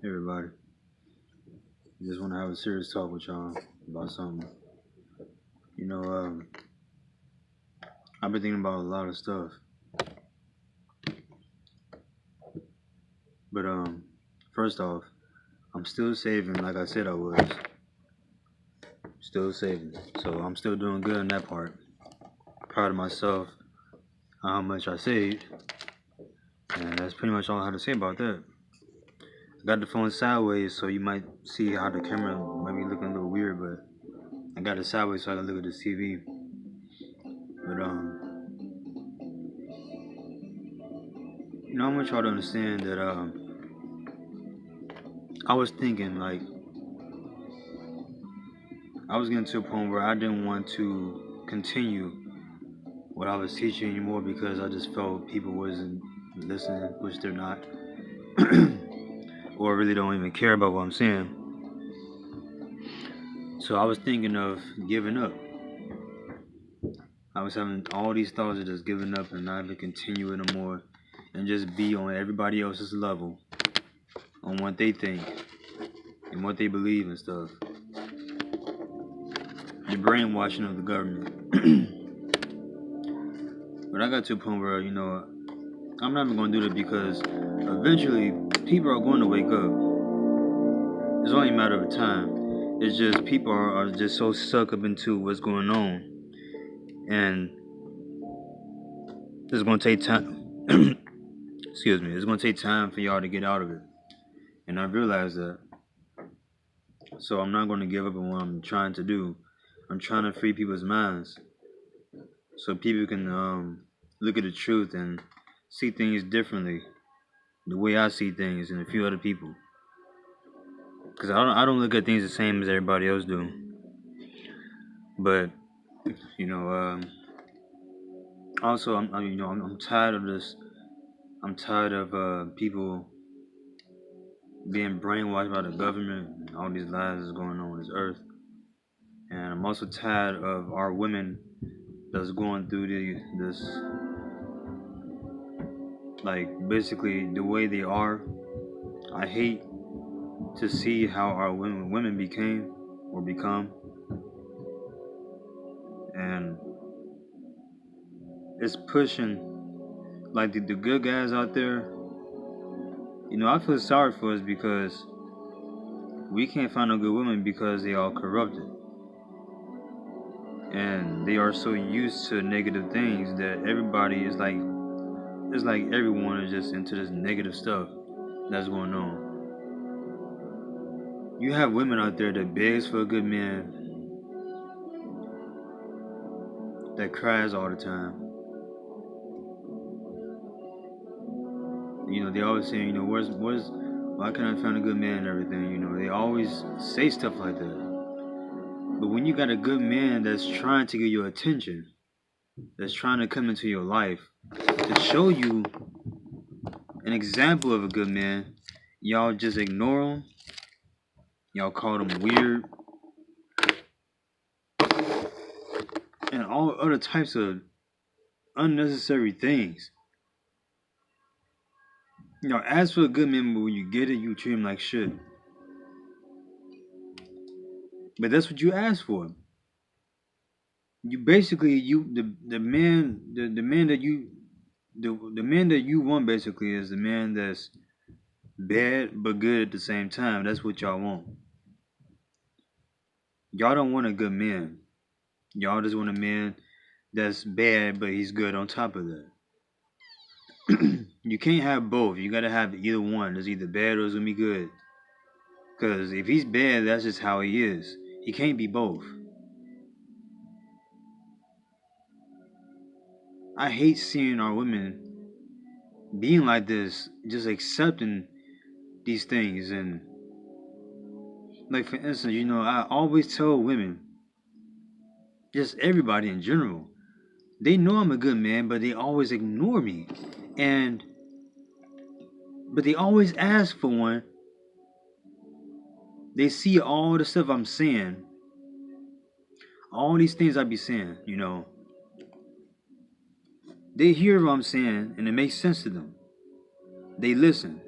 Everybody. Just want to have a serious talk with y'all about something. You know, I've been thinking about a lot of stuff, but first off, I'm still saving like I said I was. Still saving, so I'm still doing good in that part. Proud of myself, how much I saved, and that's pretty much all I have to say about that. I got the phone sideways, so you might see how the camera might be looking a little weird, but I got it sideways so I can look at the TV. But I want y'all to understand that I was thinking like I was getting to a point where I didn't want to continue what I was teaching anymore because I just felt people wasn't listening, which they're not, or really don't even care about what I'm saying. So I was thinking of giving up. I was having all these thoughts of just giving up and not even continue it anymore and just be on everybody else's level on what they think and what they believe and stuff. The brainwashing of the government. But I got to a point where, I'm not even going to do that because eventually people are going to wake up. It's only a matter of time. It's just people are just so sucked up into what's going on. And it's going to take time. Excuse me. It's going to take time for y'all to get out of it. And I realize that. So I'm not going to give up on what I'm trying to do. I'm trying to free people's minds so people can look at the truth and see things differently, the way I see things, and a few other people. Because I don't look at things the same as everybody else do. But also I'm tired of this. I'm tired of people being brainwashed by the government and all these lies that's going on this earth. And I'm also tired of our women that's going through this, like basically the way they are. I hate to see how our women became or become, and it's pushing like the good guys out there. I feel sorry for us because we can't find no good women because they are corrupted and they are so used to negative things that everybody is like, it's like everyone is just into this negative stuff that's going on. You have women out there that begs for a good man, that cries all the time. They always say, why can't I find a good man and everything? They always say stuff like that. But when you got a good man that's trying to get your attention, that's trying to come into your life to show you an example of a good man, y'all just ignore him. Y'all call him weird. And all other types of unnecessary things. Ask for a good man, but when you get it, you treat him like shit. But that's what you ask for. You basically the man that you want basically is the man that's bad but good at the same time. That's what y'all want. Y'all don't want a good man. Y'all just want a man that's bad but he's good on top of that. You can't have both. You gotta have either one. It's either bad or it's gonna be good. Cause if he's bad, that's just how he is. He can't be both. I hate seeing our women being like this, just accepting these things. And like for instance, I always tell women, just everybody in general, they know I'm a good man, but they always ignore me. But they always ask for one. They see all the stuff I'm saying, all these things I be saying. They hear what I'm saying and it makes sense to them. They listen.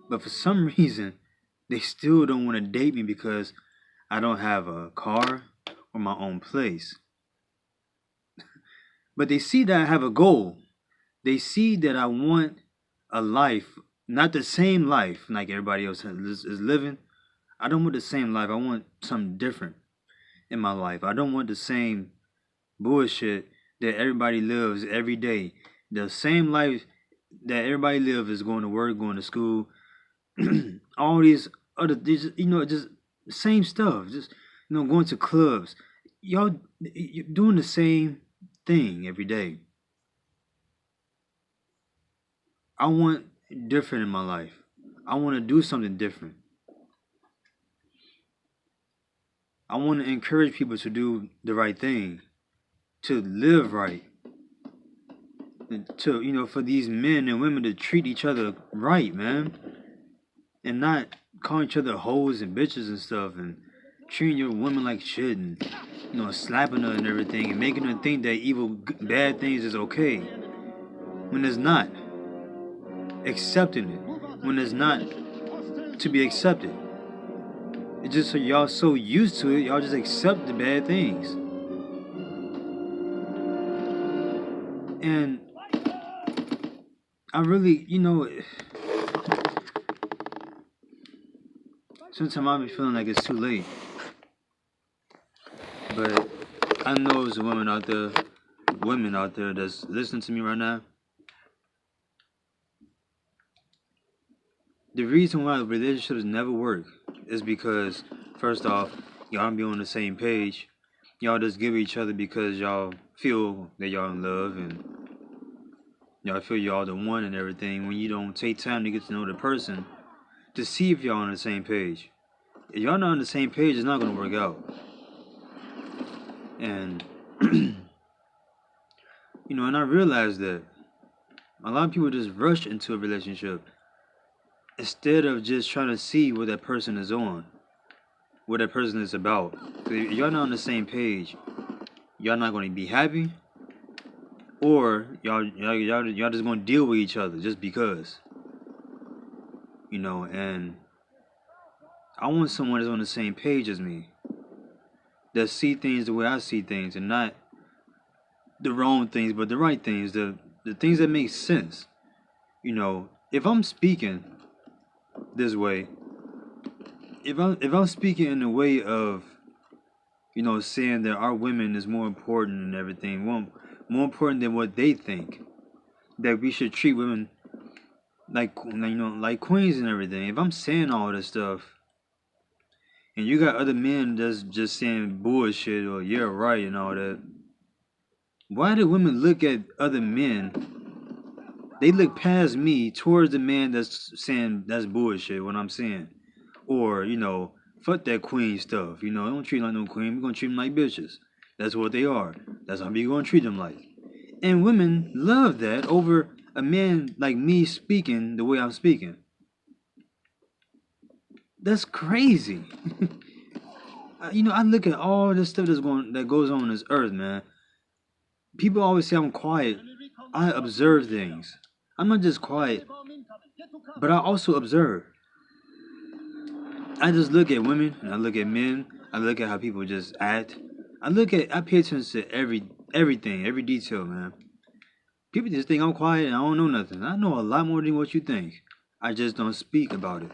But for some reason, they still don't want to date me because I don't have a car or my own place. But they see that I have a goal. They see that I want a life, not the same life like everybody else is living. I don't want the same life. I want something different in my life. I don't want the same bullshit that everybody lives every day. The same life that everybody lives is going to work, going to school, all these other, just the same stuff. Just going to clubs. Y'all, you're doing the same thing every day. I want different in my life. I want to do something different. I want to encourage people to do the right thing, to live right, and to for these men and women to treat each other right, man, and not call each other hoes and bitches and stuff, and treating your woman like shit, and slapping her and everything, and making her think that bad things is okay when it's not. Accepting it when it's not to be accepted. It's just so y'all so used to it, y'all just accept the bad things. And I really, sometimes I be feeling like it's too late. But I know there's women out there that's listening to me right now. The reason why relationships never work is because, first off, y'all don't be on the same page. Y'all just give each other because y'all feel that y'all in love and y'all feel y'all the one and everything. When you don't take time to get to know the person to see if y'all on the same page. If y'all not on the same page, it's not gonna work out. And and I realized that a lot of people just rush into a relationship instead of just trying to see what that person is on, what that person is about. If y'all not on the same page, y'all not going to be happy, or y'all just going to deal with each other just because. And I want someone that's on the same page as me, that see things the way I see things, and not the wrong things, but the right things, the things that make sense. If I'm speaking this way, if I'm speaking in the way of saying that our women is more important and everything, more important than what they think, that we should treat women like queens and everything. If I'm saying all this stuff and you got other men that's just saying bullshit or you're right and all that, why do women look at other men? They look past me towards the man that's saying that's bullshit, what I'm saying. Or, fuck that queen stuff. Don't treat them like no queen. We're going to treat them like bitches. That's what they are. That's how we're going to treat them like. And women love that over a man like me speaking the way I'm speaking. That's crazy. I look at all this stuff that goes on this earth, man. People always say I'm quiet. I observe things. I'm not just quiet, but I also observe. I just look at women, and I look at men. I look at how people just act. I pay attention to everything, every detail, man. People just think I'm quiet and I don't know nothing. I know a lot more than what you think. I just don't speak about it.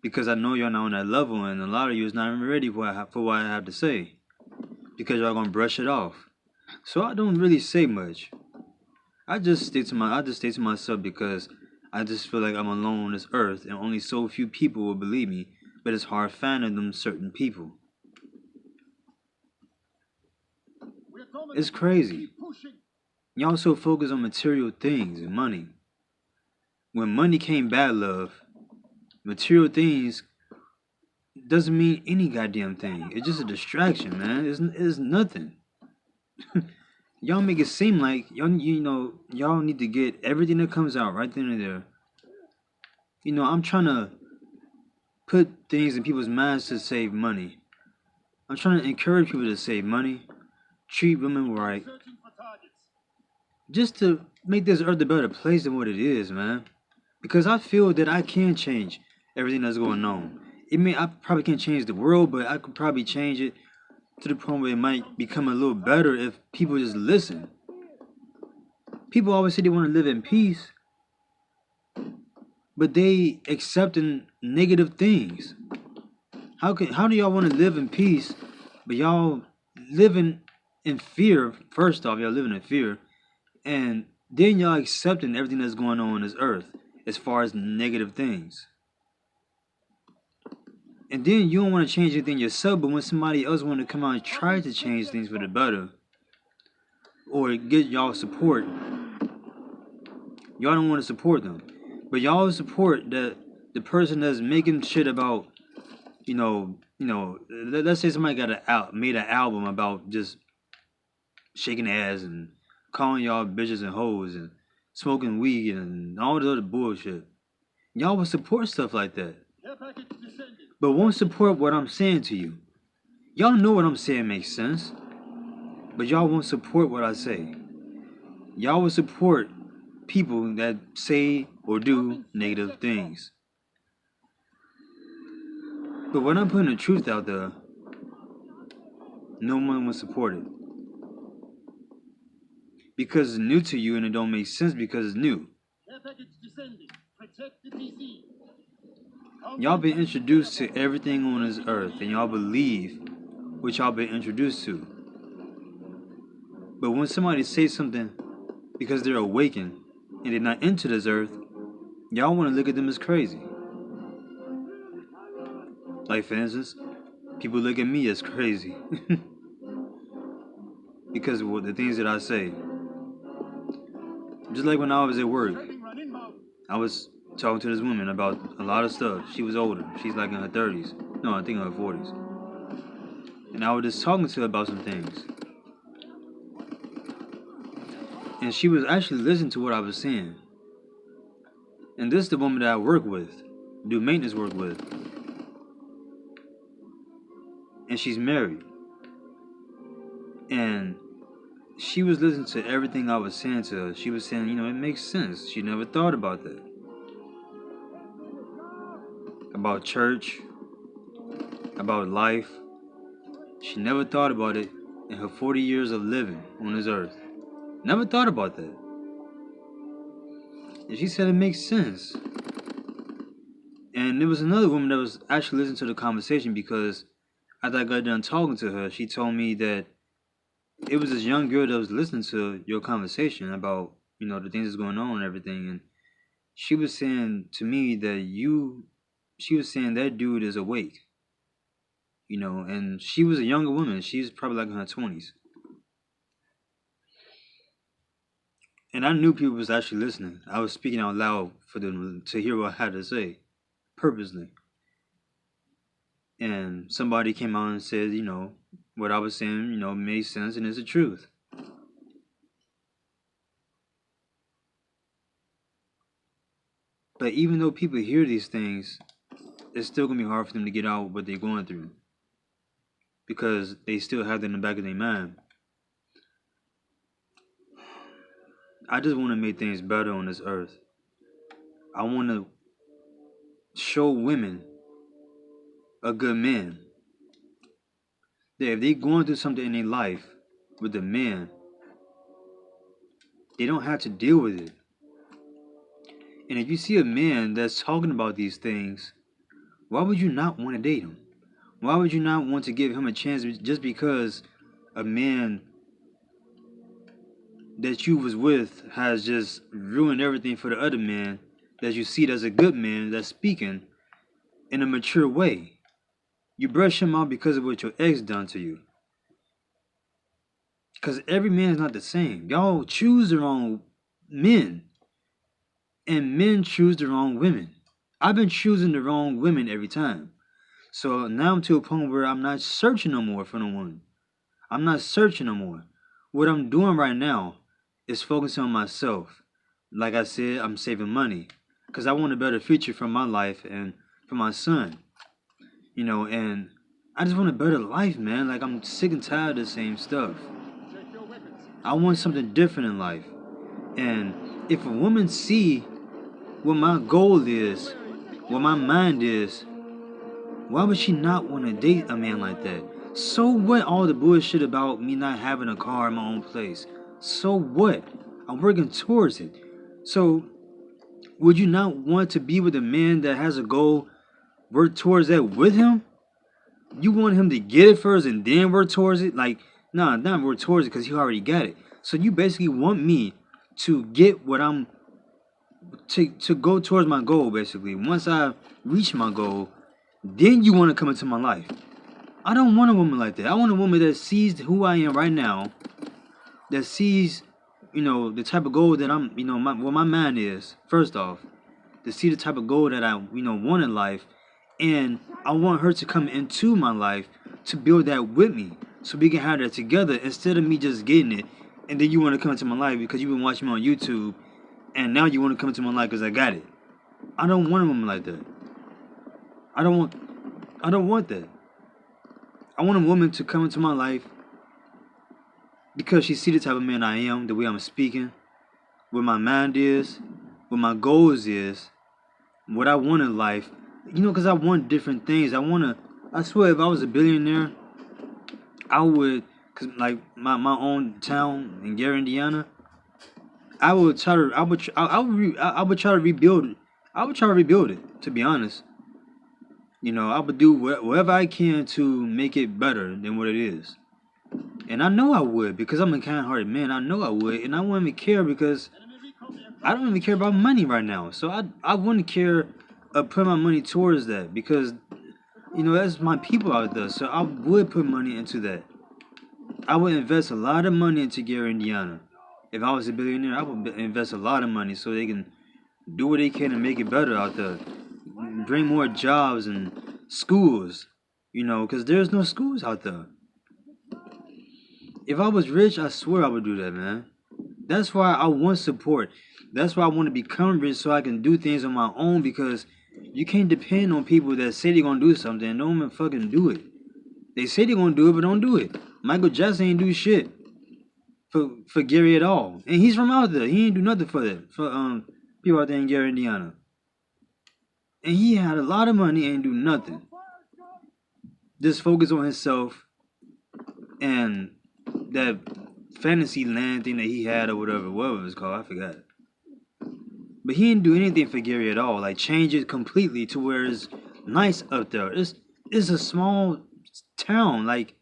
Because I know you're not on that level, and a lot of you is not even ready for what I have to say. Because y'all gonna brush it off. So I don't really say much. I just stay to myself because I just feel like I'm alone on this earth and only so few people will believe me, but it's hard finding them certain people. It's crazy. Y'all so focused on material things and money. When money can't buy love, material things doesn't mean any goddamn thing. It's just a distraction, man. It's nothing. Y'all make it seem like y'all need to get everything that comes out right then and there. I'm trying to put things in people's minds to save money. I'm trying to encourage people to save money, treat women right, just to make this earth a better place than what it is, man. Because I feel that I can change everything that's going on. I probably can't change the world, but I could probably change it to the point where it might become a little better if people just listen. People always say they want to live in peace, but they accepting negative things. How do y'all want to live in peace, but y'all living in fear? First off, y'all living in fear, and then y'all accepting everything that's going on this earth as far as negative things. And then you don't want to change anything yourself, but when somebody else want to come out and try to change things for the better, or get y'all support, y'all don't want to support them. But y'all support the person that's making shit about, let's say somebody made an album about just shaking ass and calling y'all bitches and hoes and smoking weed and all the other bullshit. Y'all will support stuff like that, but won't support what I'm saying to you. Y'all know what I'm saying makes sense, but y'all won't support what I say. Y'all will support people that say or do negative things. But when I'm putting the truth out there, no one will support it. Because it's new to you and it don't make sense because it's new. Y'all been introduced to everything on this earth and y'all believe what y'all been introduced to. But when somebody says something because they're awakened and they're not into this earth, y'all want to look at them as crazy. Like, for instance, people look at me as crazy because of the things that I say. Just like when I was at work, I was talking to this woman about a lot of stuff. She was older. She's like in her 30s. No, I think in her 40s. And I was just talking to her about some things. And she was actually listening to what I was saying. And this is the woman that I work with, do maintenance work with. And she's married. And she was listening to everything I was saying to her. She was saying, it makes sense. She never thought about that. About church, about life. She never thought about it in her 40 years of living on this earth. Never thought about that. And she said it makes sense. And there was another woman that was actually listening to the conversation because after I got done talking to her, she told me that it was this young girl that was listening to your conversation about, the things that's going on and everything. And she was saying to me that she was saying that dude is awake. And she was a younger woman. She's probably like in her 20s. And I knew people was actually listening. I was speaking out loud for them to hear what I had to say, purposely. And somebody came out and said, what I was saying, made sense and it's the truth. But even though people hear these things, it's still going to be hard for them to get out what they're going through. Because they still have that in the back of their mind. I just want to make things better on this earth. I want to show women a good man. That if they're going through something in their life with a man, they don't have to deal with it. And if you see a man that's talking about these things, why would you not want to date him? Why would you not want to give him a chance just because a man that you was with has just ruined everything for the other man that you see as a good man that's speaking in a mature way? You brush him out because of what your ex done to you. Because every man is not the same. Y'all choose the wrong men. And men choose the wrong women. I've been choosing the wrong women every time. So now I'm to a point where I'm not searching no more for no one. I'm not searching no more. What I'm doing right now is focusing on myself. Like I said, I'm saving money. Because I want a better future for my life and for my son. And I just want a better life, man. Like, I'm sick and tired of the same stuff. I want something different in life. And if a woman see what my goal is, what my mind is, why would she not want to date a man like that? So what all the bullshit about me not having a car in my own place? So what? I'm working towards it. So would you not want to be with a man that has a goal, work towards that with him? You want him to get it first and then work towards it? Like, nah, not work towards it because he already got it. So you basically want me to get what I'm to go towards my goal, basically. Once I reach my goal, then you want to come into my life. I don't want a woman like that. I want a woman that sees who I am right now, that sees, the type of goal that I'm, what my mind is, first off, to see the type of goal that I, want in life. And I want her to come into my life to build that with me so we can have that together instead of me just getting it. And then you want to come into my life because you've been watching me on YouTube and now you want to come into my life because I got it. I don't want a woman like that. I don't want that. I want a woman to come into my life because she see the type of man I am, the way I'm speaking, what my mind is, what my goals is, what I want in life. Because I want different things. I swear, if I was a billionaire, I would, cause like my own town in Gary, Indiana, I would try to rebuild it. I would try to rebuild it, to be honest. I would do whatever I can to make it better than what it is. And I know I would because I'm a kind-hearted man. I know I would. And I wouldn't even care because I don't even care about money right now. So I wouldn't care put my money towards that because, that's my people out there. So I would put money into that. I would invest a lot of money into Gary, Indiana. If I was a billionaire, I would invest a lot of money so they can do what they can and make it better out there. Bring more jobs and schools, because there's no schools out there. If I was rich, I swear I would do that, man. That's why I want support. That's why I want to become rich so I can do things on my own because you can't depend on people that say they're going to do something and don't even fucking do it. They say they're going to do it, but don't do it. Michael Jackson ain't do shit for Gary at all. And he's from out there. He ain't do nothing for that. For people out there in Gary, Indiana. And he had a lot of money and do nothing. Just focus on himself and that fantasy land thing that he had or whatever it's called. I forgot. But he didn't do anything for Gary at all. Like change it completely to where it's nice up there. It's a small town. Like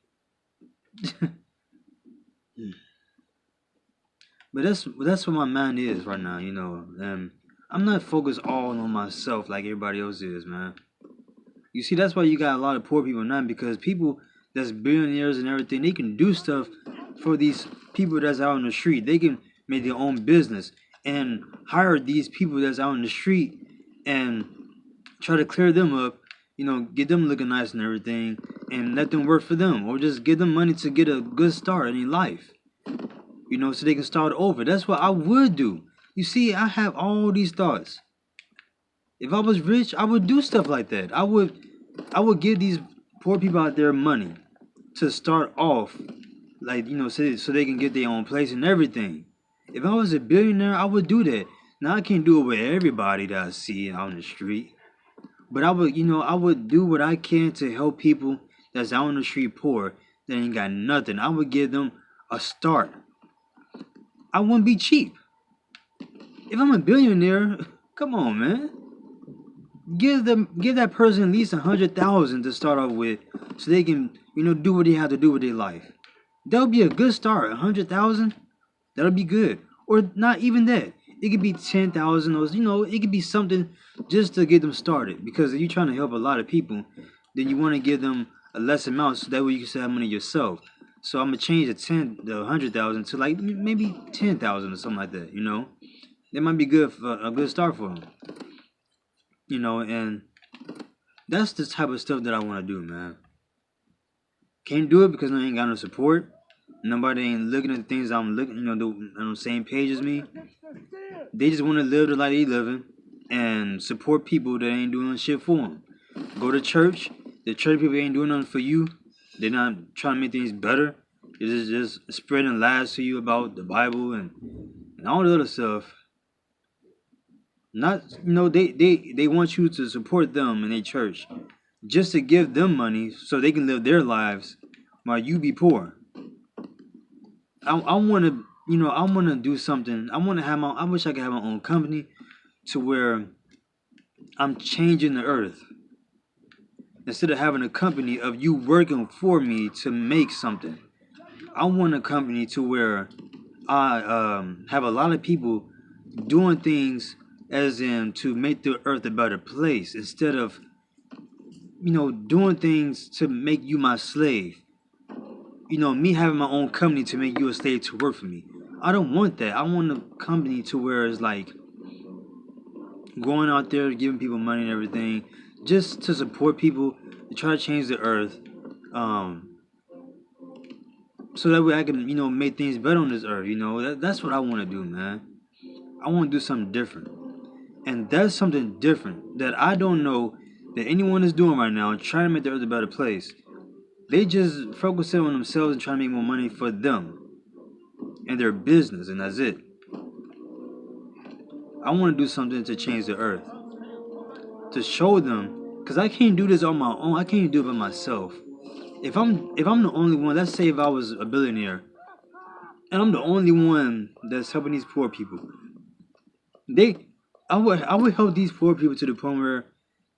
but that's what my mind is right now, and I'm not focused all on myself like everybody else is, man. You see, that's why you got a lot of poor people now because people that's billionaires and everything, they can do stuff for these people that's out on the street. They can make their own business and hire these people that's out on the street and try to clear them up, get them looking nice and everything and let them work for them or just give them money to get a good start in their life, so they can start over. That's what I would do. You see, I have all these thoughts. If I was rich, I would do stuff like that. I would give these poor people out there money to start off, like, so they can get their own place and everything. If I was a billionaire, I would do that. Now, I can't do it with everybody that I see out on the street. But I would do what I can to help people that's out on the street poor that ain't got nothing. I would give them a start. I wouldn't be cheap. If I'm a billionaire, come on, man. Give that person at least 100,000 to start off with, so they can do what they have to do with their life. That'll be a good start. 100,000, that'll be good. Or not even that. It could be 10,000, or it could be something just to get them started. Because if you're trying to help a lot of people, then you want to give them a less amount, so that way you can save money yourself. So I'm gonna change the 100,000 to like maybe 10,000 or something like that. That might be good for a good start for them. And that's the type of stuff that I want to do, man. Can't do it because I ain't got no support. Nobody ain't looking at the things I'm looking, on the same page as me. They just want to live the life they living and support people that ain't doing shit for them. Go to church. The church people ain't doing nothing for you. They're not trying to make things better. They're just spreading lies to you about the Bible and all the other stuff. Not, they want you to support them in their church, just to give them money so they can live their lives while you be poor. I want to, I want to do something. I want to have I wish I could have my own company to where I'm changing the earth instead of having a company of you working for me to make something. I want a company to where I have a lot of people doing things as in to make the earth a better place instead of doing things to make you my slave. Me having my own company to make you a slave to work for me. I don't want that. I want a company to where it's like going out there giving people money and everything just to support people to try to change the earth, so that way I can make things better on this earth. That's what I want to do, man. I want to do something different, and that's something different that I don't know that anyone is doing right now, trying to make the earth a better place. They just focus on themselves and trying to make more money for them and their business, and that's it. I want to do something to change the earth, to show them, because I can't do this on my own. I can't do it by myself. If I'm the only one, let's say if I was a billionaire, and I'm the only one that's helping these poor people, I would help these poor people to the point where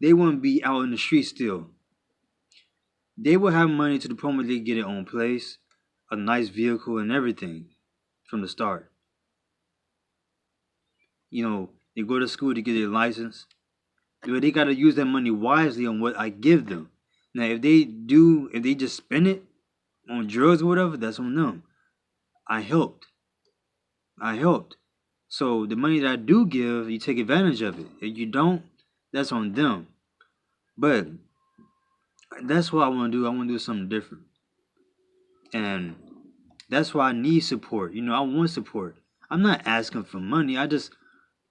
they wouldn't be out in the street still. They would have money to the point where they get their own place, a nice vehicle, and everything from the start. They go to school to get their license. But they gotta use that money wisely on what I give them. Now, if they just spend it on drugs or whatever, that's on them. I helped. So the money that I do give, you take advantage of it. If you don't, that's on them. But that's what I want to do. I want to do something different. And that's why I need support. I want support. I'm not asking for money. I just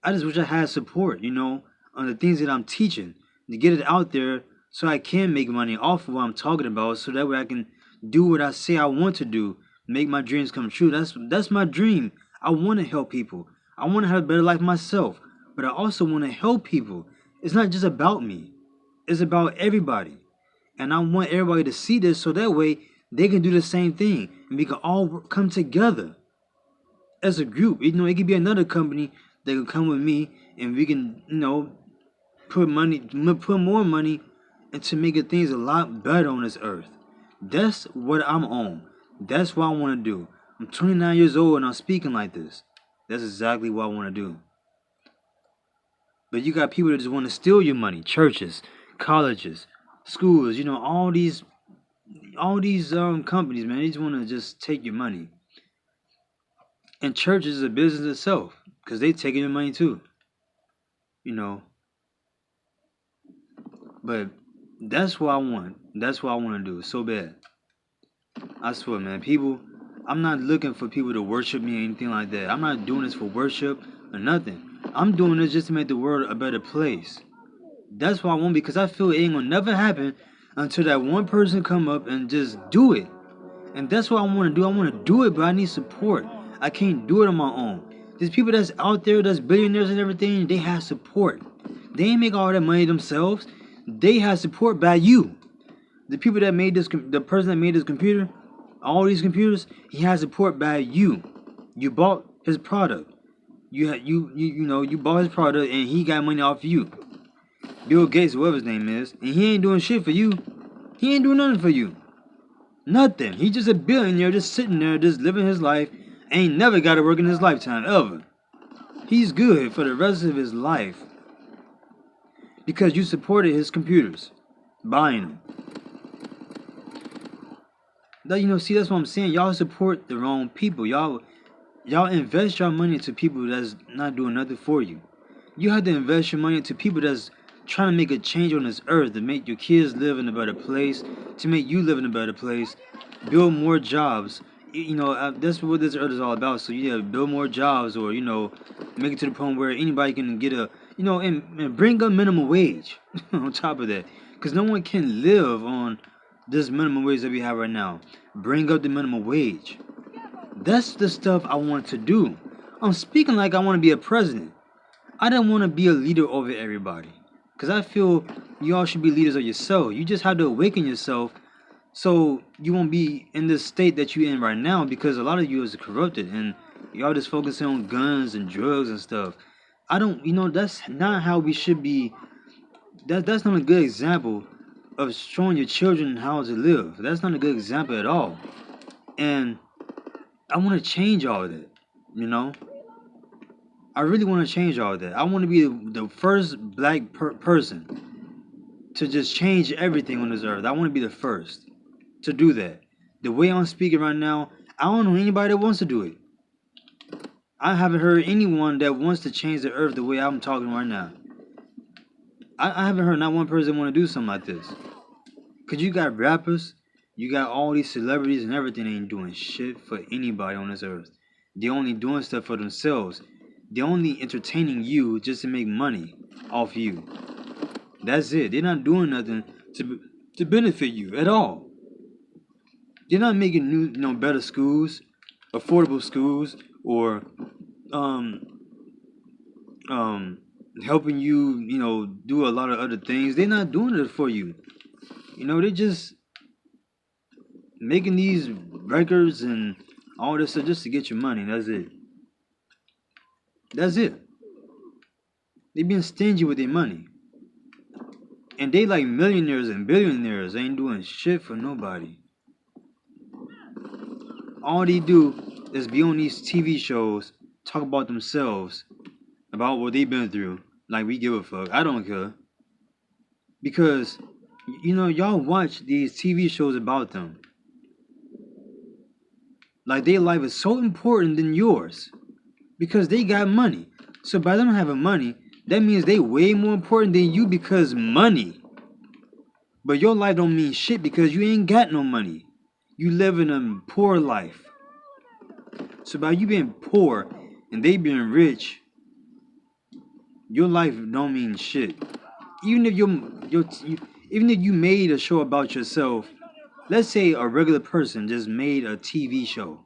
wish I had support, on the things that I'm teaching, to get it out there so I can make money off of what I'm talking about, so that way I can do what I say I want to do, make my dreams come true. That's my dream. I want to help people. I want to have a better life myself, but I also want to help people. It's not just about me. It's about everybody. And I want everybody to see this so that way they can do the same thing and we can all come together as a group. It could be another company that can come with me and we can, put more money into making things a lot better on this earth. That's what I'm on. That's what I want to do. I'm 29 years old and I'm speaking like this. That's exactly what I want to do. But you got people that just want to steal your money. Churches, colleges, schools, all these companies, man, they just want to just take your money. And churches is a business itself, because they taking your money too. But that's what I want. That's what I want to do so bad. I swear, man. People, I'm not looking for people to worship me or anything like that. I'm not doing this for worship or nothing. I'm doing this just to make the world a better place. That's what I want, because I feel it ain't gonna never happen until that one person come up and just do it. And that's what I want to do. I want to do it, but I need support. I can't do it on my own. There's people that's out there that's billionaires and everything. They have support. They ain't make all that money themselves. They have support by you. The people that made this, the person that made this computer, all these computers, he has support by you. You bought his product. You bought his product and he got money off you. Bill Gates, whatever his name is, and he ain't doing shit for you. He ain't doing nothing for you. Nothing. He just a billionaire, just sitting there, just living his life. Ain't never got to work in his lifetime, ever. He's good for the rest of his life. Because you supported his computers. Buying them. See, that's what I'm saying. Y'all support the wrong people. Y'all invest your money into people that's not doing nothing for you. You have to invest your money into people that's trying to make a change on this earth, to make your kids live in a better place, to make you live in a better place, build more jobs. That's what this earth is all about. So build more jobs, or make it to the point where anybody can get a and bring up minimum wage on top of that, because no one can live on this minimum wage that we have right now. Bring up the minimum wage. That's the stuff I want to do. I'm speaking like I want to be a president. I don't want to be a leader over everybody. Because I feel y'all should be leaders of yourself. You just have to awaken yourself so you won't be in this state that you're in right now, because a lot of you is corrupted and y'all just focusing on guns and drugs and stuff. I don't, that's not how we should be. That's not a good example of showing your children how to live. That's not a good example at all. And I want to change all of that, you know? I really want to change all of that. I want to be the first black person to just change everything on this earth. I want to be the first to do that. The way I'm speaking right now, I don't know anybody that wants to do it. I haven't heard anyone that wants to change the earth the way I'm talking right now. I haven't heard not one person want to do something like this. Because you got rappers, you got all these celebrities and everything ain't doing shit for anybody on this earth. They're only doing stuff for themselves. They're only entertaining you just to make money off you. That's it. They're not doing nothing to benefit you at all. They're not making new, better schools, affordable schools, or helping you, do a lot of other things. They're not doing it for you. They're just making these records and all this stuff just to get your money. That's it. That's it. They being stingy with their money. And they like millionaires and billionaires ain't doing shit for nobody. All they do is be on these TV shows, talk about themselves, about what they've been through. Like we give a fuck. I don't care. Because, y'all watch these TV shows about them. Like their life is so important than yours. Because they got money. So by them having money, that means they way more important than you because money. But your life don't mean shit because you ain't got no money. You live in a poor life. So by you being poor and they being rich, your life don't mean shit. Even if even if you made a show about yourself, let's say a regular person just made a TV show.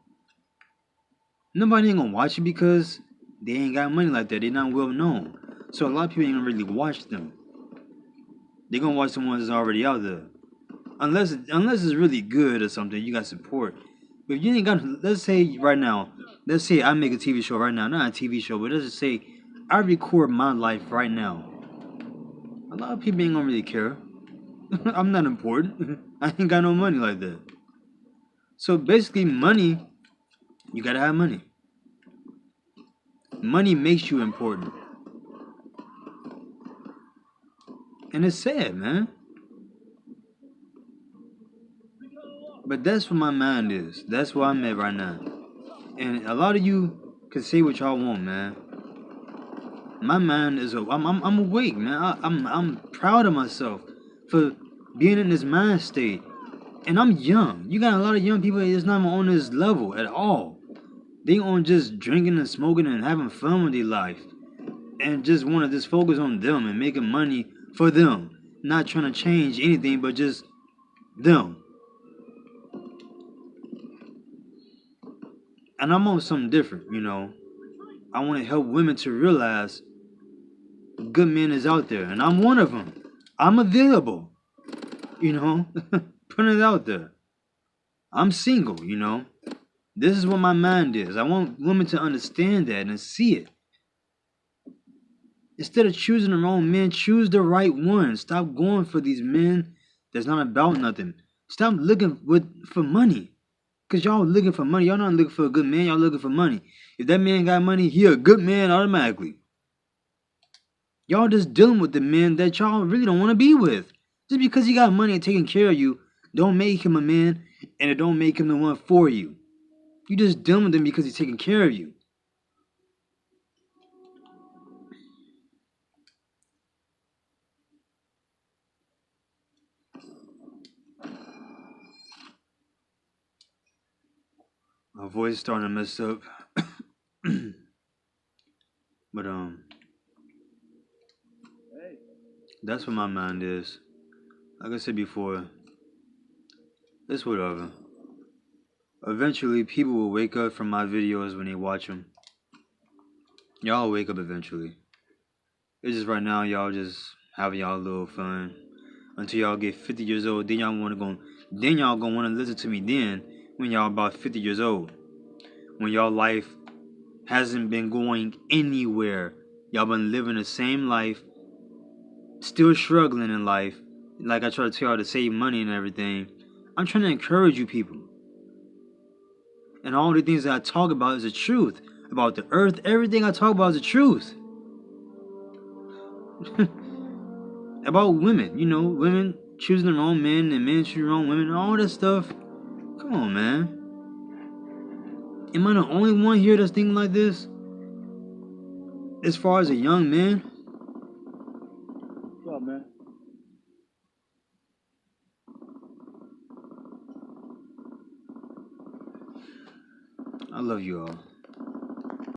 Nobody ain't gonna watch it because they ain't got money like that. They're not well known. So a lot of people ain't gonna really watch them. They're gonna watch the ones that's already out there. Unless it's really good or something, you got support. But if you ain't got, let's say right now, let's say I make a TV show right now, not a TV show, but let's just say I record my life right now. A lot of people ain't gonna really care. I'm not important. I ain't got no money like that. So basically, money, you gotta have money. Money makes you important. And it's sad, man. But that's what my mind is. That's where I'm at right now. And a lot of you can say what y'all want, man. My mind is I'm awake, man. I'm proud of myself for being in this mind state. And I'm young. You got a lot of young people that's not on this level at all. They on just drinking and smoking and having fun with their life. And just want to just focus on them and making money for them. Not trying to change anything but just them. And I'm on something different, I want to help women to realize good men is out there. And I'm one of them. I'm available. Put it out there. I'm single, This is what my mind is. I want women to understand that and see it. Instead of choosing the wrong men, choose the right one. Stop going for these men that's not about nothing. Stop looking for money. Because y'all looking for money. Y'all not looking for a good man. Y'all looking for money. If that man got money, he a good man automatically. Y'all just dealing with the men that y'all really don't want to be with. Just because he got money and taking care of you, don't make him a man, and it don't make him the one for you. You just dealing with him because he's taking care of you. My voice is starting to mess up. But that's what my mind is. Like I said before, it's whatever. Eventually, people will wake up from my videos when they watch them. Y'all wake up eventually. It's just right now, y'all just having y'all little fun until y'all get 50 years old. Then y'all gonna want to listen to me. Then when y'all about 50 years old, when y'all life hasn't been going anywhere, y'all been living the same life, still struggling in life. Like I try to tell y'all to save money and everything. I'm trying to encourage you people. And all the things that I talk about is the truth. About the earth, everything I talk about is the truth. About women, women choosing their own men and men choosing their own women, all that stuff. Come on, man. Am I the only one here that's thinking like this? As far as a young man? What's up, man? I love you all.